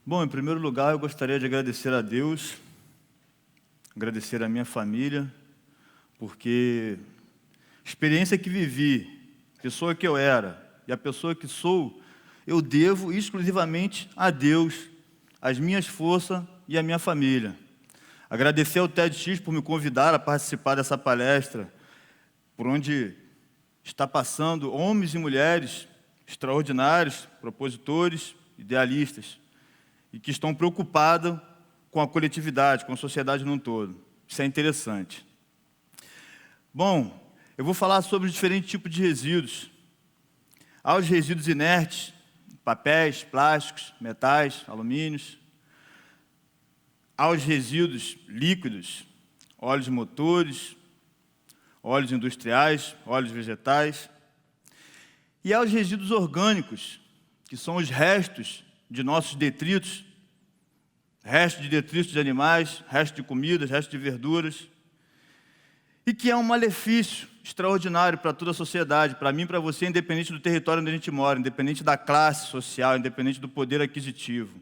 Bom, em primeiro lugar, eu gostaria de agradecer a Deus, agradecer a minha família, porque a experiência que vivi, a pessoa que eu era e a pessoa que sou, eu devo exclusivamente a Deus, as minhas forças e a minha família. Agradecer ao TEDx por me convidar a participar dessa palestra, por onde está passando homens e mulheres extraordinários, propositores, idealistas, e que estão preocupados com a coletividade, com a sociedade num todo. Isso é interessante. Bom, eu vou falar sobre os diferentes tipos de resíduos. Há os resíduos inertes, papéis, plásticos, metais, alumínios. Há os resíduos líquidos, óleos de motores, óleos industriais, óleos vegetais. E há os resíduos orgânicos, que são os restos de nossos detritos, restos de detritos de animais, restos de comidas, restos de verduras, e que é um malefício extraordinário para toda a sociedade, para mim e para você, independente do território onde a gente mora, independente da classe social, independente do poder aquisitivo.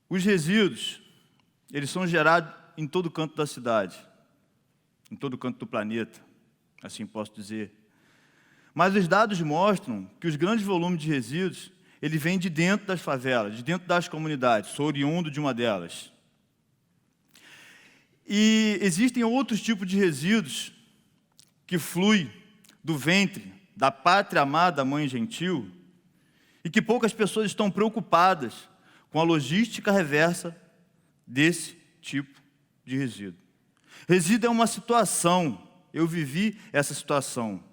Os resíduos, eles são gerados em todo canto da cidade, em todo canto do planeta, assim posso dizer. Mas os dados mostram que os grandes volumes de resíduos, ele vem de dentro das favelas, de dentro das comunidades. Sou oriundo de uma delas. E existem outros tipos de resíduos que fluem do ventre da pátria amada mãe gentil e que poucas pessoas estão preocupadas com a logística reversa desse tipo de resíduo. Resíduo é uma situação, eu vivi essa situação.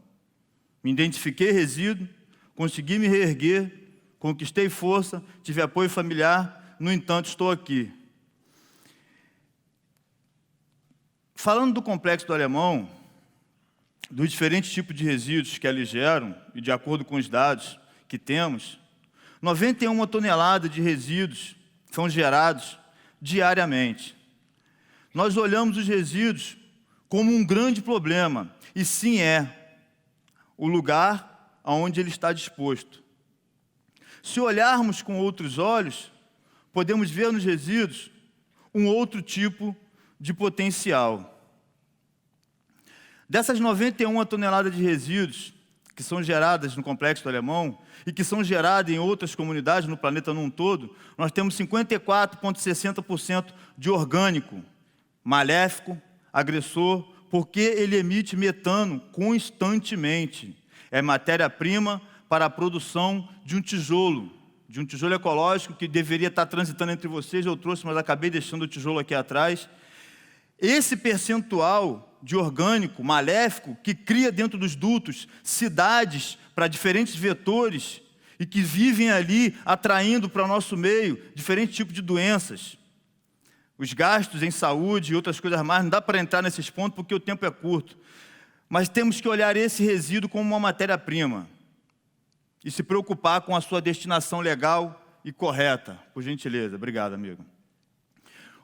Me identifiquei resíduo, consegui me reerguer, conquistei força, tive apoio familiar, no entanto, estou aqui. Falando do complexo do Alemão, dos diferentes tipos de resíduos que ali geram, e de acordo com os dados que temos, 91 toneladas de resíduos são gerados diariamente. Nós olhamos os resíduos como um grande problema, e sim é o lugar aonde ele está disposto. Se olharmos com outros olhos, podemos ver nos resíduos um outro tipo de potencial. Dessas 91 toneladas de resíduos que são geradas no Complexo do Alemão e que são geradas em outras comunidades no planeta num todo, nós temos 54,60% de orgânico, maléfico, agressor, porque ele emite metano constantemente. É matéria-prima para a produção de um tijolo ecológico que deveria estar transitando entre vocês. Eu trouxe, mas acabei deixando o tijolo aqui atrás. Esse percentual de orgânico maléfico que cria dentro dos dutos cidades para diferentes vetores e que vivem ali atraindo para o nosso meio diferentes tipos de doenças. Os gastos em saúde e outras coisas mais, não dá para entrar nesses pontos porque o tempo é curto. Mas temos que olhar esse resíduo como uma matéria-prima e se preocupar com a sua destinação legal e correta. Por gentileza, obrigado, amigo.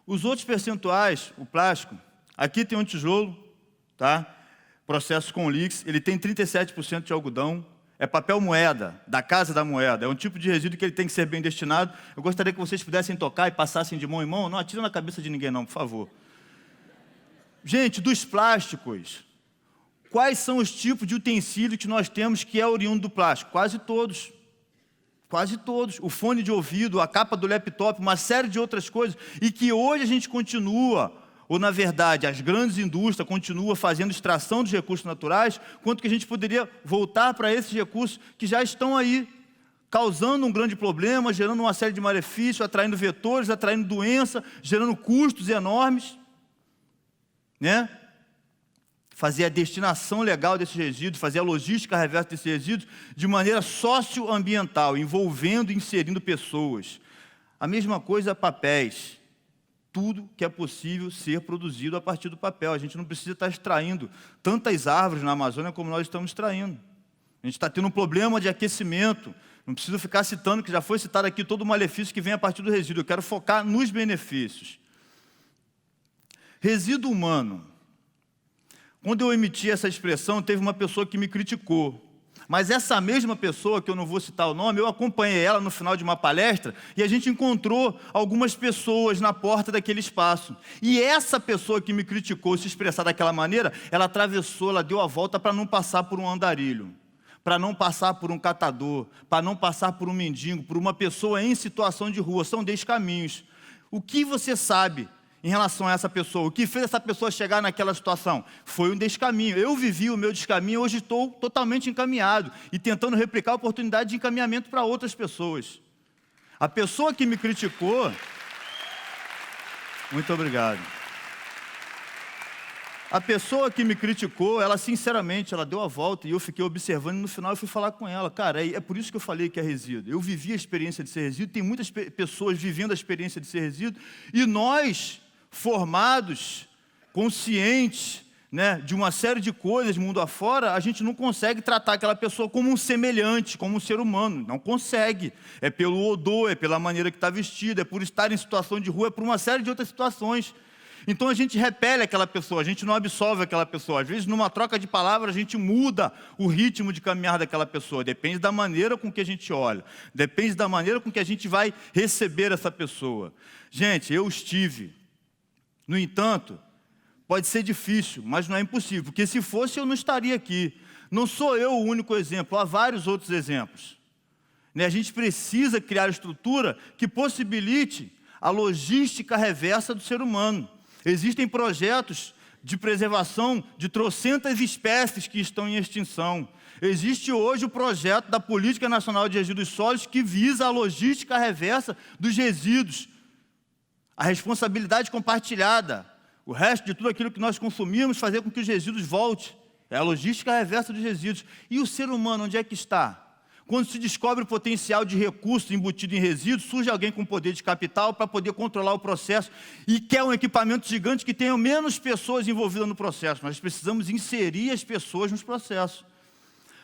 Os outros percentuais, o plástico, aqui tem um tijolo, tá? Processo com Lix, ele tem 37% de algodão, é papel moeda, da Casa da Moeda, é um tipo de resíduo que ele tem que ser bem destinado. Eu gostaria que vocês pudessem tocar e passassem de mão em mão, não atira na cabeça de ninguém não, por favor. Gente, dos plásticos, quais são os tipos de utensílios que nós temos que é oriundo do plástico? Quase todos. Quase todos. O fone de ouvido, a capa do laptop, uma série de outras coisas, e que hoje a gente continua, ou na verdade as grandes indústrias continuam fazendo extração dos recursos naturais, quanto que a gente poderia voltar para esses recursos que já estão aí, causando um grande problema, gerando uma série de malefícios, atraindo vetores, atraindo doença, gerando custos enormes, né? Fazer a destinação legal desses resíduos, fazer a logística reversa desses resíduos de maneira socioambiental, envolvendo e inserindo pessoas. A mesma coisa papéis. Tudo que é possível ser produzido a partir do papel. A gente não precisa estar extraindo tantas árvores na Amazônia como nós estamos extraindo. A gente está tendo um problema de aquecimento. Não preciso ficar citando, que já foi citado aqui, todo o malefício que vem a partir do resíduo. Eu quero focar nos benefícios. Resíduo humano. Quando eu emiti essa expressão, teve uma pessoa que me criticou. Mas essa mesma pessoa, que eu não vou citar o nome, eu acompanhei ela no final de uma palestra e a gente encontrou algumas pessoas na porta daquele espaço. E essa pessoa que me criticou se expressar daquela maneira, ela atravessou, ela deu a volta para não passar por um andarilho, para não passar por um catador, para não passar por um mendigo, por uma pessoa em situação de rua. São descaminhos. O que você sabe em relação a essa pessoa? O que fez essa pessoa chegar naquela situação? Foi um descaminho. Eu vivi o meu descaminho, hoje estou totalmente encaminhado e tentando replicar a oportunidade de encaminhamento para outras pessoas. A pessoa que me criticou... Muito obrigado. A pessoa que me criticou, ela sinceramente, ela deu a volta e eu fiquei observando e no final eu fui falar com ela. Cara, é por isso que eu falei que é resíduo. Eu vivi a experiência de ser resíduo, tem muitas pessoas vivendo a experiência de ser resíduo e nós... formados, conscientes, né, de uma série de coisas mundo afora, a gente não consegue tratar aquela pessoa como um semelhante, como um ser humano, não consegue. É pelo odor, é pela maneira que está vestida, é por estar em situação de rua, é por uma série de outras situações. Então a gente repele aquela pessoa, a gente não absolve aquela pessoa. Às vezes, numa troca de palavras, a gente muda o ritmo de caminhar daquela pessoa. Depende da maneira com que a gente olha, depende da maneira com que a gente vai receber essa pessoa. Gente, eu estive... No entanto, pode ser difícil, mas não é impossível, porque se fosse eu não estaria aqui. Não sou eu o único exemplo, há vários outros exemplos. A gente precisa criar estrutura que possibilite a logística reversa do ser humano. Existem projetos de preservação de trocentas espécies que estão em extinção. Existe hoje o projeto da Política Nacional de Resíduos Sólidos que visa a logística reversa dos resíduos. A responsabilidade compartilhada, o resto de tudo aquilo que nós consumimos, fazer com que os resíduos voltem. É a logística reversa dos resíduos. E o ser humano, onde é que está? Quando se descobre o potencial de recurso embutido em resíduos, surge alguém com poder de capital para poder controlar o processo e quer um equipamento gigante que tenha menos pessoas envolvidas no processo. Nós precisamos inserir as pessoas nos processos.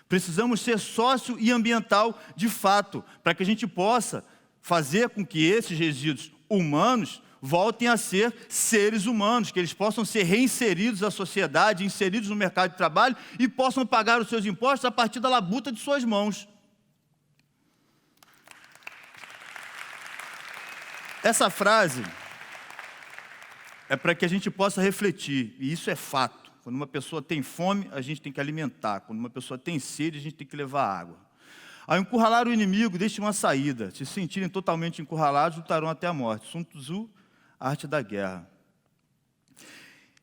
Precisamos ser sócio e ambiental de fato, para que a gente possa fazer com que esses resíduos humanos voltem a ser seres humanos, que eles possam ser reinseridos à sociedade, inseridos no mercado de trabalho e possam pagar os seus impostos a partir da labuta de suas mãos. Essa frase é para que a gente possa refletir, e isso é fato. Quando uma pessoa tem fome, a gente tem que alimentar. Quando uma pessoa tem sede, a gente tem que levar água. Ao encurralar o inimigo, deixe uma saída. Se sentirem totalmente encurralados, lutarão até a morte. Sun Tzu, Arte da Guerra.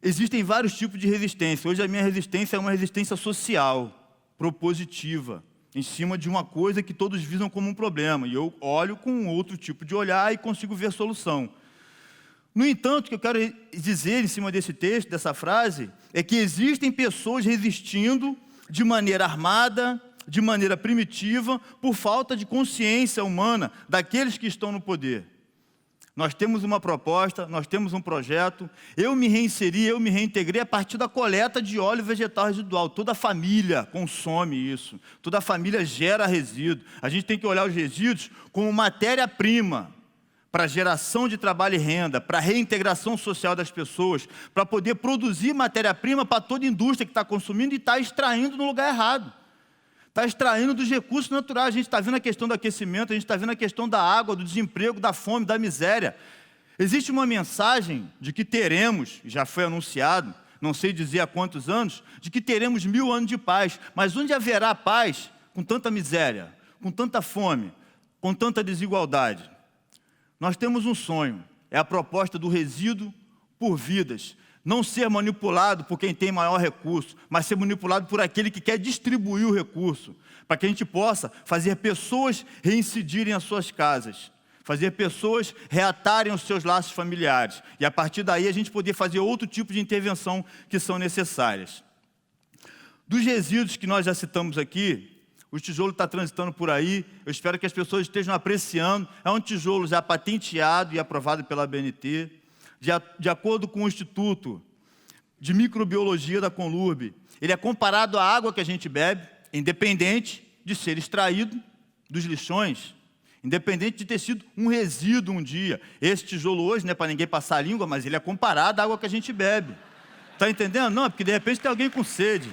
Existem vários tipos de resistência. Hoje a minha resistência é uma resistência social, propositiva, em cima de uma coisa que todos visam como um problema. E eu olho com outro tipo de olhar e consigo ver solução. No entanto, o que eu quero dizer em cima desse texto, dessa frase, é que existem pessoas resistindo de maneira armada, de maneira primitiva, por falta de consciência humana daqueles que estão no poder. Nós temos uma proposta, nós temos um projeto, eu me reinseri, eu me reintegrei a partir da coleta de óleo vegetal residual. Toda a família consome isso, toda a família gera resíduo. A gente tem que olhar os resíduos como matéria-prima para geração de trabalho e renda, para reintegração social das pessoas, para poder produzir matéria-prima para toda a indústria que está consumindo e está extraindo no lugar errado. Está extraindo dos recursos naturais. A gente está vendo a questão do aquecimento, a gente está vendo a questão da água, do desemprego, da fome, da miséria. Existe uma mensagem de que teremos, já foi anunciado, não sei dizer há quantos anos, de que teremos 1000 anos de paz. Mas onde haverá paz com tanta miséria, com tanta fome, com tanta desigualdade? Nós temos um sonho, é a proposta do resíduo por vidas. Não ser manipulado por quem tem maior recurso, mas ser manipulado por aquele que quer distribuir o recurso, para que a gente possa fazer pessoas reincidirem às suas casas, fazer pessoas reatarem os seus laços familiares, e a partir daí a gente poder fazer outro tipo de intervenção que são necessárias. Dos resíduos que nós já citamos aqui, o tijolo está transitando por aí, eu espero que as pessoas estejam apreciando, é um tijolo já patenteado e aprovado pela ABNT, de acordo com o Instituto de Microbiologia da Conlurb, ele é comparado à água que a gente bebe, independente de ser extraído dos lixões, independente de ter sido um resíduo um dia. Esse tijolo hoje não é para ninguém passar a língua, mas ele é comparado à água que a gente bebe. Está entendendo? Não, é porque de repente tem alguém com sede.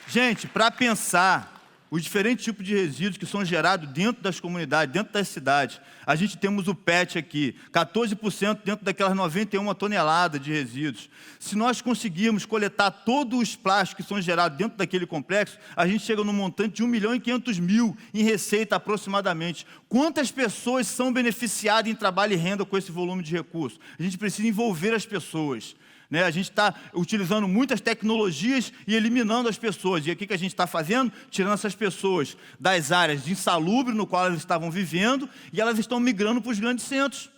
Gente, para pensar os diferentes tipos de resíduos que são gerados dentro das comunidades, dentro das cidades, a gente temos o PET aqui, 14% dentro daquelas 91 toneladas de resíduos. Se nós conseguirmos coletar todos os plásticos que são gerados dentro daquele complexo, a gente chega num montante de 1.500.000 em receita aproximadamente. Quantas pessoas são beneficiadas em trabalho e renda com esse volume de recursos? A gente precisa envolver as pessoas. A gente está utilizando muitas tecnologias e eliminando as pessoas. E o que a gente está fazendo? Tirando essas pessoas das áreas de insalubre no qual elas estavam vivendo e elas estão migrando para os grandes centros,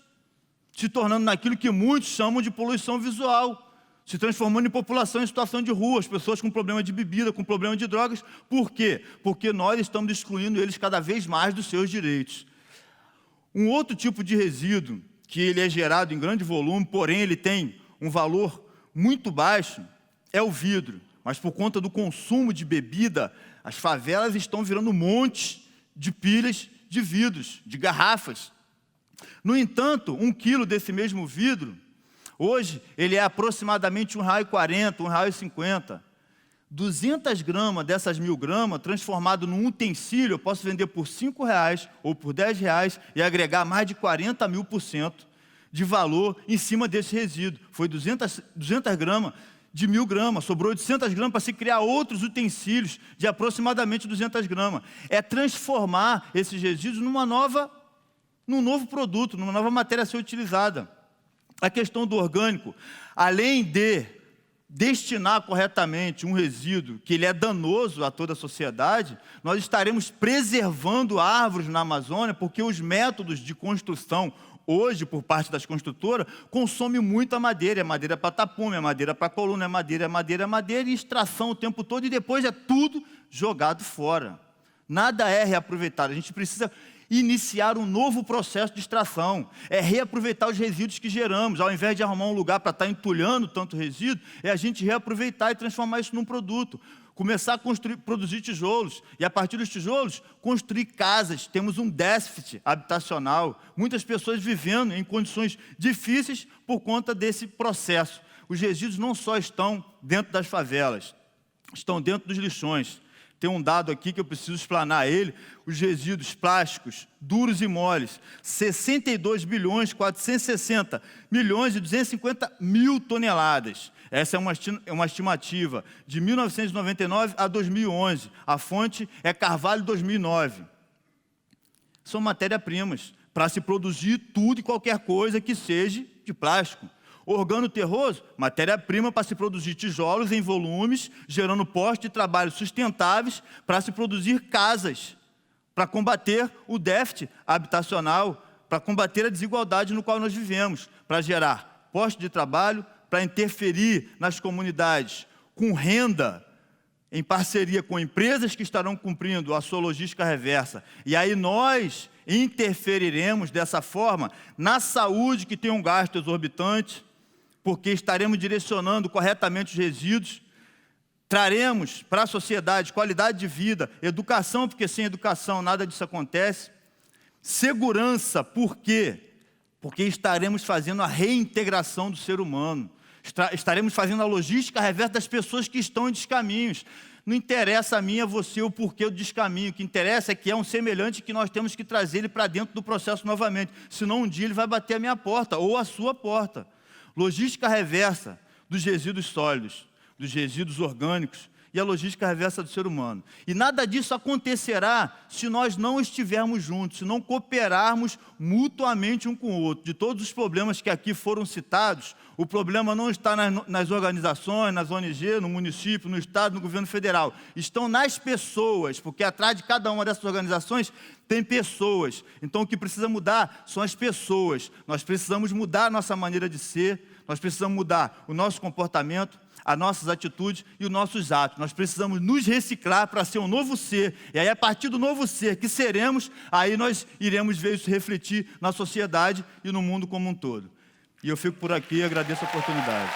se tornando naquilo que muitos chamam de poluição visual, se transformando em população em situação de rua, as pessoas com problema de bebida, com problema de drogas. Por quê? Porque nós estamos excluindo eles cada vez mais dos seus direitos. Um outro tipo de resíduo, que ele é gerado em grande volume, porém ele tem um valor muito baixo, é o vidro. Mas por conta do consumo de bebida, as favelas estão virando montes de pilhas de vidros, de garrafas. No entanto, 1 quilo desse mesmo vidro, hoje, ele é aproximadamente R$1,40, R$1,50. 200 gramas dessas 1.000 gramas, transformado num utensílio, eu posso vender por R$5 ou por R$10 e agregar mais de 40.000% de valor em cima desse resíduo. Foi 200 gramas de 1.000 gramas, sobrou 800 gramas para se criar outros utensílios de aproximadamente 200 gramas. É transformar esses resíduos num novo produto, numa nova matéria a ser utilizada. A questão do orgânico, além de destinar corretamente um resíduo que ele é danoso a toda a sociedade, nós estaremos preservando árvores na Amazônia, porque os métodos de construção hoje, por parte das construtoras, consome muita madeira. É madeira para tapume, é madeira para coluna, é madeira, e extração o tempo todo, e depois é tudo jogado fora. Nada é reaproveitado. A gente precisa iniciar um novo processo de extração. É reaproveitar os resíduos que geramos. Ao invés de arrumar um lugar para estar entulhando tanto resíduo, é a gente reaproveitar e transformar isso num produto. Começar a produzir tijolos, e a partir dos tijolos, construir casas. Temos um déficit habitacional, muitas pessoas vivendo em condições difíceis por conta desse processo. Os resíduos não só estão dentro das favelas, estão dentro dos lixões. Tem um dado aqui que eu preciso explanar ele: os resíduos plásticos, duros e moles, 62.460.250.000 toneladas. Essa é uma estimativa de 1999 a 2011. A fonte é Carvalho 2009. São matéria-primas para se produzir tudo e qualquer coisa que seja de plástico. Organoterroso, matéria-prima para se produzir tijolos em volumes, gerando postos de trabalho sustentáveis para se produzir casas, para combater o déficit habitacional, para combater a desigualdade no qual nós vivemos, para gerar postos de trabalho, para interferir nas comunidades com renda, em parceria com empresas que estarão cumprindo a sua logística reversa. E aí nós interferiremos dessa forma na saúde, que tem um gasto exorbitante, porque estaremos direcionando corretamente os resíduos, traremos para a sociedade qualidade de vida, educação, porque sem educação nada disso acontece, segurança, por quê? Porque estaremos fazendo a reintegração do ser humano, estaremos fazendo a logística reversa das pessoas que estão em descaminhos. Não interessa a mim, a você, o porquê do descaminho. O que interessa é que é um semelhante que nós temos que trazer ele para dentro do processo novamente. Senão um dia ele vai bater a minha porta ou a sua porta. Logística reversa dos resíduos sólidos, dos resíduos orgânicos e a logística reversa do ser humano. E nada disso acontecerá se nós não estivermos juntos, se não cooperarmos mutuamente um com o outro. De todos os problemas que aqui foram citados, o problema não está nas organizações, nas ONG, no município, no estado, no governo federal. Estão nas pessoas, porque atrás de cada uma dessas organizações tem pessoas. Então o que precisa mudar são as pessoas. Nós precisamos mudar a nossa maneira de ser, nós precisamos mudar o nosso comportamento, as nossas atitudes e os nossos atos. Nós precisamos nos reciclar para ser um novo ser. E aí, a partir do novo ser que seremos, aí nós iremos ver isso refletir na sociedade e no mundo como um todo. E eu fico por aqui e agradeço a oportunidade.